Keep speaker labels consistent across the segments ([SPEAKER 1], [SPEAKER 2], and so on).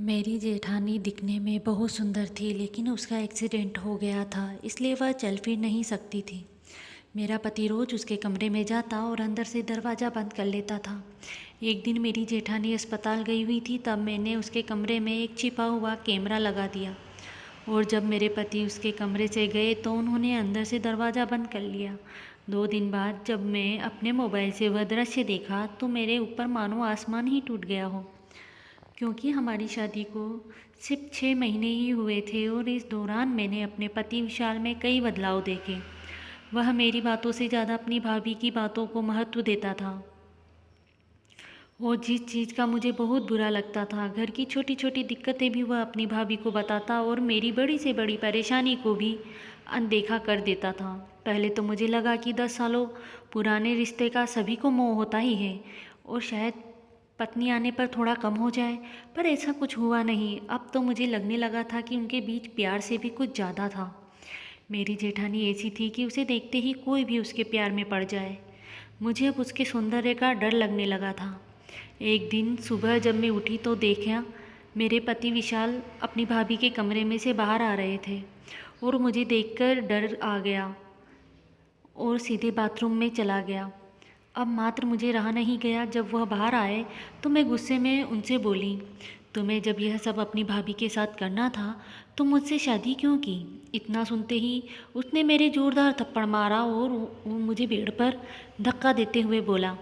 [SPEAKER 1] मेरी जेठानी दिखने में बहुत सुंदर थी, लेकिन उसका एक्सीडेंट हो गया था, इसलिए वह चल फिर नहीं सकती थी। मेरा पति रोज़ उसके कमरे में जाता और अंदर से दरवाज़ा बंद कर लेता था। एक दिन मेरी जेठानी अस्पताल गई हुई थी, तब मैंने उसके कमरे में एक छिपा हुआ कैमरा लगा दिया और जब मेरे पति उसके कमरे से गए तो उन्होंने अंदर से दरवाज़ा बंद कर लिया। 2 दिन बाद जब मैं अपने मोबाइल से वह दृश्य देखा तो मेरे ऊपर मानो आसमान ही टूट गया हो, क्योंकि हमारी शादी को सिर्फ 6 महीने ही हुए थे और इस दौरान मैंने अपने पति विशाल में कई बदलाव देखे। वह मेरी बातों से ज़्यादा अपनी भाभी की बातों को महत्व देता था और जिस चीज़ का मुझे बहुत बुरा लगता था, घर की छोटी छोटी दिक्कतें भी वह अपनी भाभी को बताता और मेरी बड़ी से बड़ी परेशानी को भी अनदेखा कर देता था। पहले तो मुझे लगा कि 10 सालों पुराने रिश्ते का सभी को मोह होता ही है और शायद पत्नी आने पर थोड़ा कम हो जाए, पर ऐसा कुछ हुआ नहीं। अब तो मुझे लगने लगा था कि उनके बीच प्यार से भी कुछ ज़्यादा था। मेरी जेठानी ऐसी थी कि उसे देखते ही कोई भी उसके प्यार में पड़ जाए। मुझे अब उसके सौंदर्य का डर लगने लगा था। एक दिन सुबह जब मैं उठी तो देखा मेरे पति विशाल अपनी भाभी के कमरे में से बाहर आ रहे थे और मुझे देखकर डर आ गया और सीधे बाथरूम में चला गया। अब मात्र मुझे रहा नहीं गया, जब वह बाहर आए तो मैं गुस्से में उनसे बोली, तुम्हें जब यह सब अपनी भाभी के साथ करना था तो मुझसे शादी क्यों की? इतना सुनते ही उसने मेरे जोरदार थप्पड़ मारा और वो मुझे बेड पर धक्का देते हुए बोला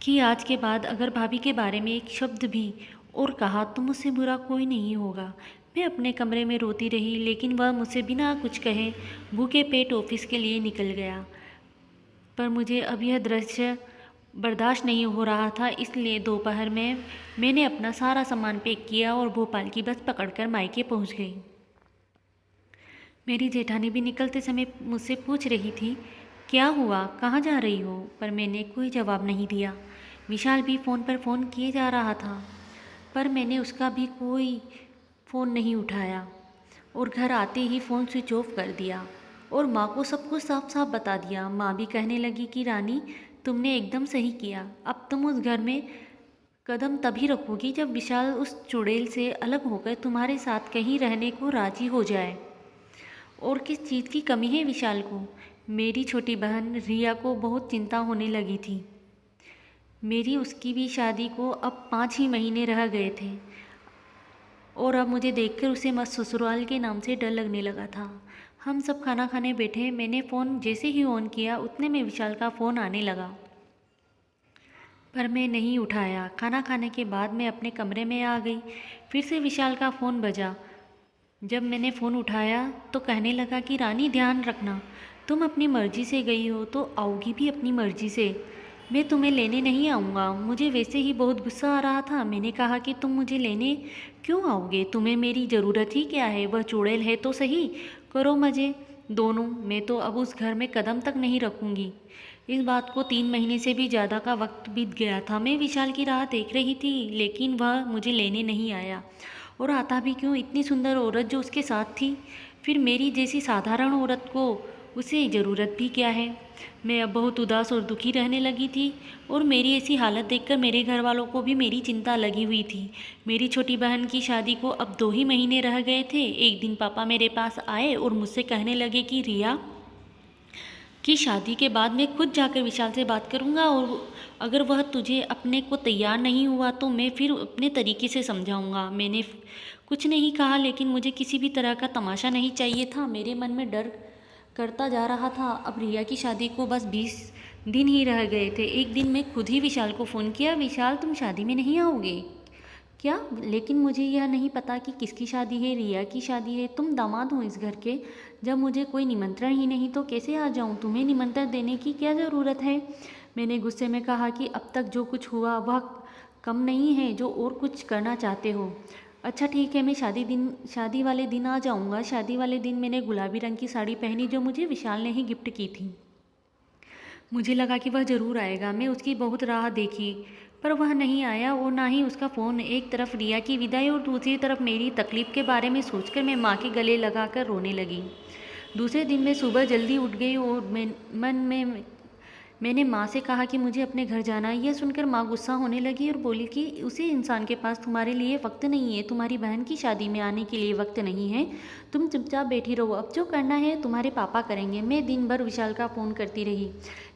[SPEAKER 1] कि आज के बाद अगर भाभी के बारे में एक शब्द भी और कहा तो मुझसे बुरा कोई नहीं होगा। मैं अपने कमरे में रोती रही, लेकिन वह मुझसे बिना कुछ कहे भूखे पेट ऑफिस के लिए निकल गया। पर मुझे अब यह दृश्य बर्दाश्त नहीं हो रहा था, इसलिए दोपहर में मैंने अपना सारा सामान पैक किया और भोपाल की बस पकड़कर मायके पहुंच गई। मेरी जेठानी भी निकलते समय मुझसे पूछ रही थी, क्या हुआ, कहाँ जा रही हो? पर मैंने कोई जवाब नहीं दिया। विशाल भी फ़ोन पर फ़ोन किए जा रहा था, पर मैंने उसका भी कोई फ़ोन नहीं उठाया और घर आते ही फ़ोन स्विच ऑफ कर दिया और माँ को सब कुछ साफ साफ बता दिया। माँ भी कहने लगी कि रानी, तुमने एकदम सही किया। अब तुम उस घर में कदम तभी रखोगी जब विशाल उस चुड़ैल से अलग होकर तुम्हारे साथ कहीं रहने को राजी हो जाए। और किस चीज़ की कमी है विशाल को? मेरी छोटी बहन रिया को बहुत चिंता होने लगी थी। मेरी उसकी भी शादी को अब 5 ही महीने रह गए थे और अब मुझे देखकर उसे मस्त ससुराल के नाम से डर लगने लगा था। हम सब खाना खाने बैठे। मैंने फ़ोन जैसे ही ऑन किया उतने में विशाल का फ़ोन आने लगा, पर मैं नहीं उठाया। खाना खाने के बाद मैं अपने कमरे में आ गई। फिर से विशाल का फ़ोन बजा। जब मैंने फ़ोन उठाया तो कहने लगा कि रानी, ध्यान रखना, तुम अपनी मर्ज़ी से गई हो तो आओगी भी अपनी मर्ज़ी से। मैं तुम्हें लेने नहीं आऊँगा। मुझे वैसे ही बहुत गुस्सा आ रहा था। मैंने कहा कि तुम मुझे लेने क्यों आओगे? तुम्हें मेरी ज़रूरत ही क्या है? वह चुड़ैल है तो सही, करो मज़े दोनों। मैं तो अब उस घर में कदम तक नहीं रखूँगी। इस बात को 3 महीने से भी ज़्यादा का वक्त बीत गया था। मैं विशाल की राह देख रही थी, लेकिन वह मुझे लेने नहीं आया। और आता भी क्यों? इतनी सुंदर औरत जो उसके साथ थी, फिर मेरी जैसी साधारण औरत को उसे ज़रूरत भी क्या है? मैं अब बहुत उदास और दुखी रहने लगी थी और मेरी ऐसी हालत देखकर मेरे घर वालों को भी मेरी चिंता लगी हुई थी। मेरी छोटी बहन की शादी को अब 2 ही महीने रह गए थे। एक दिन पापा मेरे पास आए और मुझसे कहने लगे कि रिया, कि शादी के बाद मैं खुद जाकर विशाल से बात करूंगा और अगर वह तुझे अपने को तैयार नहीं हुआ तो मैं फिर अपने तरीके से समझाऊंगा। मैंने कुछ नहीं कहा, लेकिन मुझे किसी भी तरह का तमाशा नहीं चाहिए था। मेरे मन में डर करता जा रहा था। अब रिया की शादी को बस 20 दिन ही रह गए थे। एक दिन मैं खुद ही विशाल को फ़ोन किया, विशाल, तुम शादी में नहीं आओगे क्या? लेकिन मुझे यह नहीं पता कि किसकी शादी है। रिया की शादी है, तुम दामाद हो इस घर के। जब मुझे कोई निमंत्रण ही नहीं तो कैसे आ जाऊं? तुम्हें निमंत्रण देने की क्या ज़रूरत है? मैंने गुस्से में कहा कि अब तक जो कुछ हुआ वह कम नहीं है जो और कुछ करना चाहते हो। अच्छा ठीक है, मैं शादी वाले दिन आ जाऊंगा। शादी वाले दिन मैंने गुलाबी रंग की साड़ी पहनी जो मुझे विशाल ने ही गिफ्ट की थी। मुझे लगा कि वह ज़रूर आएगा। मैं उसकी बहुत राह देखी, पर वह नहीं आया और ना ही उसका फ़ोन। एक तरफ रिया की विदाई और दूसरी तरफ मेरी तकलीफ़ के बारे में सोचकर मैं माँ के गले लगाकर रोने लगी। दूसरे दिन मैं सुबह जल्दी उठ गई और मैंने माँ से कहा कि मुझे अपने घर जाना है। यह सुनकर माँ गुस्सा होने लगी और बोली कि उसी इंसान के पास तुम्हारे लिए वक्त नहीं है, तुम्हारी बहन की शादी में आने के लिए वक्त नहीं है, तुम चुपचाप बैठी रहो, अब जो करना है तुम्हारे पापा करेंगे। मैं दिन भर विशाल का फ़ोन करती रही,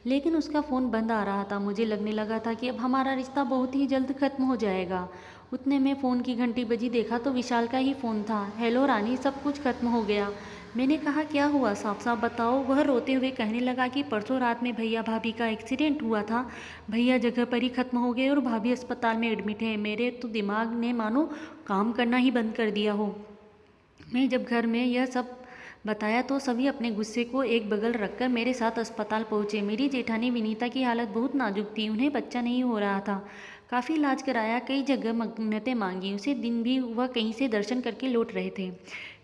[SPEAKER 1] लेकिन उसका फ़ोन बंद आ रहा था। मुझे लगने लगा था कि अब हमारा रिश्ता बहुत ही जल्द ख़त्म हो जाएगा। उतने में फ़ोन की घंटी बजी, देखा तो विशाल का ही फ़ोन था। हेलो रानी, सब कुछ खत्म हो गया। मैंने कहा क्या हुआ, साफ साफ बताओ। वह रोते हुए कहने लगा कि परसों रात में भैया भाभी का एक्सीडेंट हुआ था, भैया जगह पर ही खत्म हो गए और भाभी अस्पताल में एडमिट है। मेरे तो दिमाग ने मानो काम करना ही बंद कर दिया हो। मैं जब घर में यह सब बताया तो सभी अपने गुस्से को एक बगल रखकर मेरे साथ अस्पताल पहुंचे। मेरी जेठानी विनीता की हालत बहुत नाजुक थी, उन्हें बच्चा नहीं हो रहा था। काफ़ी इलाज कराया, कई जगह मन्नतें मांगी। उसे दिन भी वह कहीं से दर्शन करके लौट रहे थे।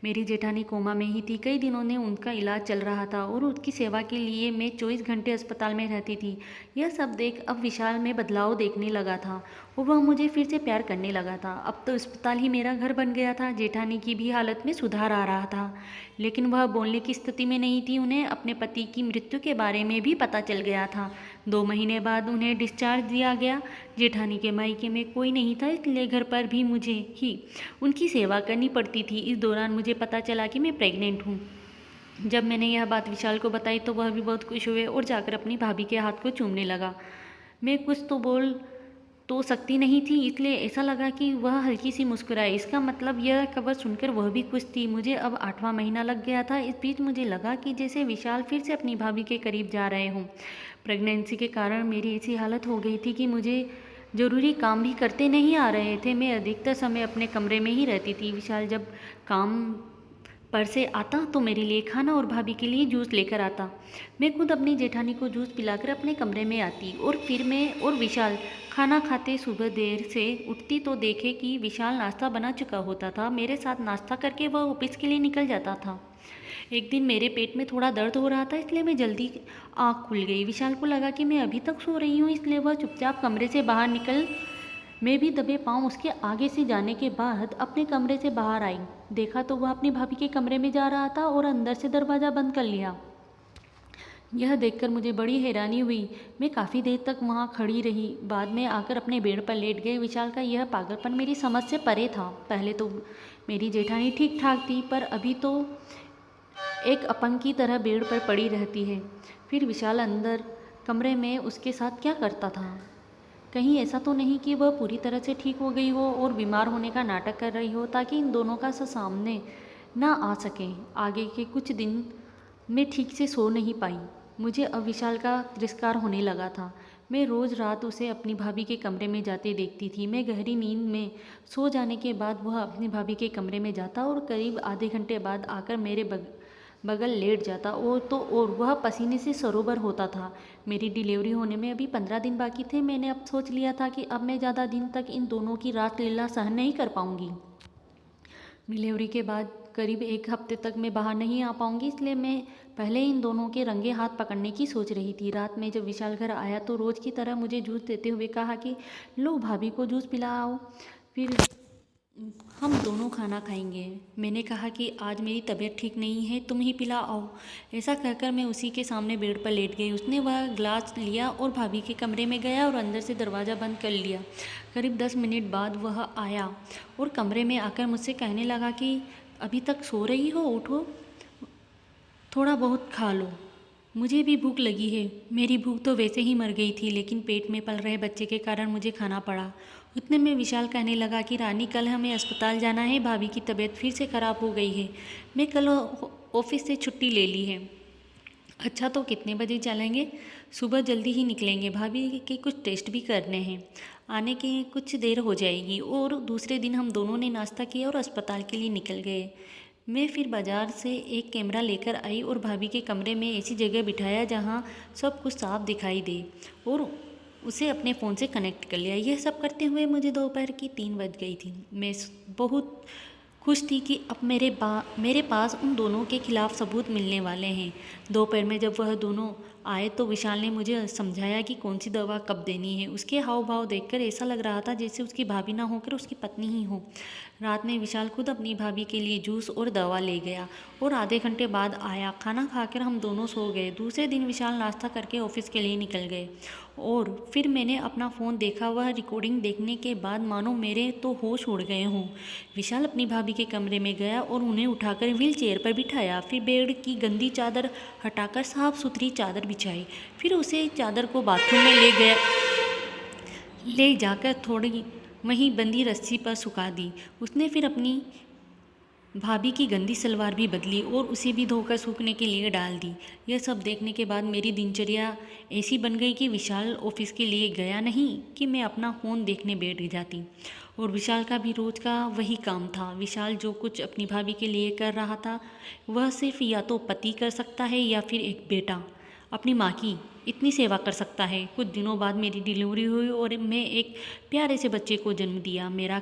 [SPEAKER 1] मेरी जेठानी कोमा में ही थी, कई दिनों ने उनका इलाज चल रहा था और उसकी सेवा के लिए मैं 24 घंटे अस्पताल में रहती थी। यह सब देख अब विशाल में बदलाव देखने लगा था और वह मुझे फिर से प्यार करने लगा था। अब तो अस्पताल ही मेरा घर बन गया था। जेठानी की भी हालत में सुधार आ रहा था, लेकिन वह बोलने की स्थिति में नहीं थी। उन्हें अपने पति की मृत्यु के बारे में भी पता चल गया था। 2 महीने बाद उन्हें डिस्चार्ज दिया गया। जेठानी के मायके में कोई नहीं था, इसलिए घर पर भी मुझे ही उनकी सेवा करनी पड़ती थी। इस दौरान मुझे पता चला कि मैं प्रेग्नेंट हूँ। जब मैंने यह बात विशाल को बताई तो वह भी बहुत खुश हुए और जाकर अपनी भाभी के हाथ को चूमने लगा। मैं कुछ तो बोल तो सकती नहीं थी, इसलिए ऐसा लगा कि वह हल्की सी मुस्कुराए। इसका मतलब यह खबर सुनकर वह भी खुश थी। मुझे अब 8वां महीना लग गया था। इस बीच मुझे लगा कि जैसे विशाल फिर से अपनी भाभी के करीब जा रहे हों। प्रेगनेंसी के कारण मेरी ऐसी हालत हो गई थी कि मुझे ज़रूरी काम भी करते नहीं आ रहे थे। मैं अधिकतर समय अपने कमरे में ही रहती थी। विशाल जब काम पर से आता तो मेरे लिए खाना और भाभी के लिए जूस लेकर आता। मैं खुद अपनी जेठानी को जूस पिलाकर अपने कमरे में आती और फिर मैं और विशाल खाना खाते। सुबह देर से उठती तो देखे कि विशाल नाश्ता बना चुका होता था। मेरे साथ नाश्ता करके वह ऑफिस के लिए निकल जाता था। एक दिन मेरे पेट में थोड़ा दर्द हो रहा था, इसलिए मैं जल्दी आँख खुल गई। विशाल को लगा कि मैं अभी तक सो रही हूँ, इसलिए वह चुपचाप कमरे से बाहर निकल। मैं भी दबे पाँव उसके आगे से जाने के बाद अपने कमरे से बाहर आई। देखा तो वह अपनी भाभी के कमरे में जा रहा था और अंदर से दरवाज़ा बंद कर लिया। यह देखकर मुझे बड़ी हैरानी हुई। मैं काफ़ी देर तक वहाँ खड़ी रही, बाद में आकर अपने बेड पर लेट गई। विशाल का यह पागलपन मेरी समझ से परे था। पहले तो मेरी जेठानी ठीक ठाक थी, पर अभी तो एक अपंग की तरह बेड पर पड़ी रहती है। फिर विशाल अंदर कमरे में उसके साथ क्या करता था? कहीं ऐसा तो नहीं कि वह पूरी तरह से ठीक हो गई हो और बीमार होने का नाटक कर रही हो ताकि इन दोनों का सामने ना आ सके। आगे के कुछ दिन मैं ठीक से सो नहीं पाई। मुझे अब विशाल का तिरस्कार होने लगा था। मैं रोज़ रात उसे अपनी भाभी के कमरे में जाते देखती थी। मैं गहरी नींद में सो जाने के बाद वह अपनी भाभी के कमरे में जाता और करीब आधे घंटे बाद आकर मेरे बगल लेट जाता और वह पसीने से सरोवर होता था। मेरी डिलीवरी होने में अभी 15 दिन बाकी थे। मैंने अब सोच लिया था कि अब मैं ज़्यादा दिन तक इन दोनों की रास लीला सहन नहीं कर पाऊंगी। डिलीवरी के बाद करीब 1 हफ्ते तक मैं बाहर नहीं आ पाऊंगी, इसलिए मैं पहले इन दोनों के रंगे हाथ पकड़ने की सोच रही थी। रात में जब विशाल घर आया तो रोज़ की तरह मुझे जूस देते हुए कहा कि लो भाभी को जूस पिलाओ, फिर हम दोनों खाना खाएंगे। मैंने कहा कि आज मेरी तबीयत ठीक नहीं है, तुम ही पिला आओ। ऐसा कहकर मैं उसी के सामने बेड पर लेट गई। उसने वह ग्लास लिया और भाभी के कमरे में गया और अंदर से दरवाज़ा बंद कर लिया। करीब 10 मिनट बाद वह आया और कमरे में आकर मुझसे कहने लगा कि अभी तक सो रही हो, उठो, थोड़ा बहुत खा लो। मुझे भी भूख लगी है। मेरी भूख तो वैसे ही मर गई थी, लेकिन पेट में पल रहे बच्चे के कारण मुझे खाना पड़ा। उतने में विशाल कहने लगा कि रानी, कल हमें अस्पताल जाना है, भाभी की तबीयत फिर से ख़राब हो गई है। मैं कल ऑफिस से छुट्टी ले ली है। अच्छा, तो कितने बजे चलेंगे? सुबह जल्दी ही निकलेंगे, भाभी के कुछ टेस्ट भी करने हैं, आने के कुछ देर हो जाएगी। और दूसरे दिन हम दोनों ने नाश्ता किया और अस्पताल के लिए निकल गए। मैं फिर बाज़ार से एक कैमरा लेकर आई और भाभी के कमरे में ऐसी जगह बिठाया जहाँ सब कुछ साफ दिखाई दे और उसे अपने फ़ोन से कनेक्ट कर लिया। यह सब करते हुए मुझे दोपहर की 3 बज गई थी। मैं बहुत खुश थी कि अब मेरे पास उन दोनों के खिलाफ सबूत मिलने वाले हैं। दोपहर में जब वह दोनों आए तो विशाल ने मुझे समझाया कि कौन सी दवा कब देनी है। उसके हाव भाव देखकर ऐसा लग रहा था जैसे उसकी भाभी ना होकर उसकी पत्नी ही हो। रात में विशाल खुद अपनी भाभी के लिए जूस और दवा ले गया और आधे घंटे बाद आया। खाना खाकर हम दोनों सो गए। दूसरे दिन विशाल नाश्ता करके ऑफिस के लिए निकल गए और फिर मैंने अपना फ़ोन देखा। वह रिकॉर्डिंग देखने के बाद मानो मेरे तो होश उड़ गए हों। विशाल अपनी भाभी के कमरे में गया और उन्हें उठाकर व्हील चेयर पर बिठाया। फिर बेड की गंदी चादर हटाकर साफ सुथरी चादर बिछाई। फिर उसे चादर को बाथरूम में ले गया, ले जाकर थोड़ी वहीं बंधी रस्सी पर सुखा दी। उसने फिर अपनी भाभी की गंदी सलवार भी बदली और उसे भी धोकर सूखने के लिए डाल दी। यह सब देखने के बाद मेरी दिनचर्या ऐसी बन गई कि विशाल ऑफिस के लिए गया नहीं कि मैं अपना फ़ोन देखने बैठ जाती। और विशाल का भी रोज़ का वही काम था। विशाल जो कुछ अपनी भाभी के लिए कर रहा था वह सिर्फ या तो पति कर सकता है या फिर एक बेटा अपनी माँ की इतनी सेवा कर सकता है। कुछ दिनों बाद मेरी डिलीवरी हुई और मैं एक प्यारे से बच्चे को जन्म दिया। मेरा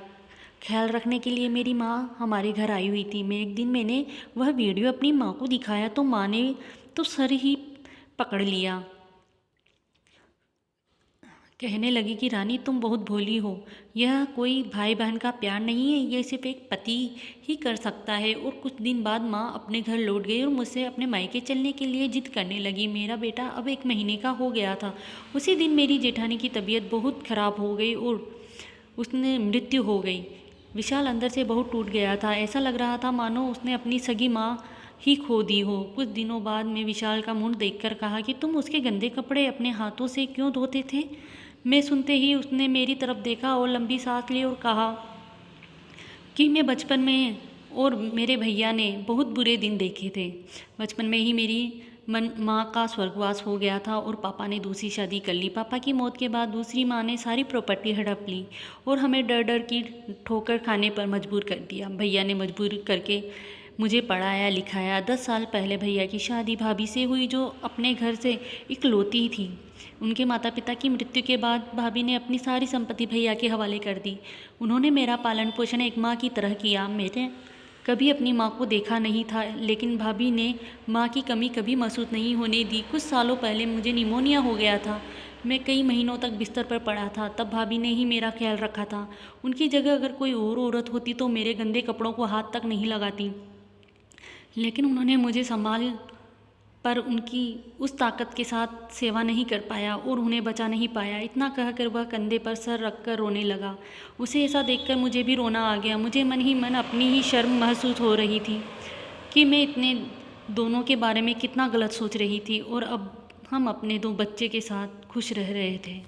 [SPEAKER 1] ख्याल रखने के लिए मेरी माँ हमारे घर आई हुई थी। एक दिन मैंने वह वीडियो अपनी माँ को दिखाया तो माँ ने तो सर ही पकड़ लिया। कहने लगी कि रानी तुम बहुत भोली हो, यह कोई भाई बहन का प्यार नहीं है, यह सिर्फ एक पति ही कर सकता है। और कुछ दिन बाद माँ अपने घर लौट गई और मुझसे अपने मायके चलने के लिए जिद करने लगी। मेरा बेटा अब 1 महीने का हो गया था। उसी दिन मेरी जेठानी की तबीयत बहुत ख़राब हो गई और उसने मृत्यु हो गई। विशाल अंदर से बहुत टूट गया था। ऐसा लग रहा था मानो उसने अपनी सगी माँ ही खो दी हो। कुछ दिनों बाद मैं विशाल का मुंह देखकर कहा कि तुम उसके गंदे कपड़े अपने हाथों से क्यों धोते थे। मैं सुनते ही उसने मेरी तरफ देखा और लंबी सांस ली और कहा कि मैं बचपन में और मेरे भैया ने बहुत बुरे दिन देखे थे। बचपन में ही मेरी माँ का स्वर्गवास हो गया था और पापा ने दूसरी शादी कर ली। पापा की मौत के बाद दूसरी माँ ने सारी प्रॉपर्टी हड़प ली और हमें डर डर की ठोकर खाने पर मजबूर कर दिया। भैया ने मजबूर करके मुझे पढ़ाया लिखाया। 10 साल पहले भैया की शादी भाभी से हुई जो अपने घर से इकलौती थी। उनके माता पिता की मृत्यु के बाद भाभी ने अपनी सारी संपत्ति भैया के हवाले कर दी। उन्होंने मेरा पालन पोषण एक माँ की तरह किया। मैंने कभी अपनी माँ को देखा नहीं था, लेकिन भाभी ने माँ की कमी कभी महसूस नहीं होने दी। कुछ सालों पहले मुझे निमोनिया हो गया था। मैं कई महीनों तक बिस्तर पर पड़ा था। तब भाभी ने ही मेरा ख्याल रखा था। उनकी जगह अगर कोई और औरत होती तो मेरे गंदे कपड़ों को हाथ तक नहीं लगाती, लेकिन उन्होंने मुझे संभाल पर उनकी उस ताकत के साथ सेवा नहीं कर पाया और उन्हें बचा नहीं पाया। इतना कहकर वह कंधे पर सर रखकर रोने लगा। उसे ऐसा देखकर मुझे भी रोना आ गया। मुझे मन ही मन अपनी ही शर्म महसूस हो रही थी कि मैं इतने दोनों के बारे में कितना गलत सोच रही थी और अब हम अपने 2 बच्चे के साथ खुश रह रहे थे।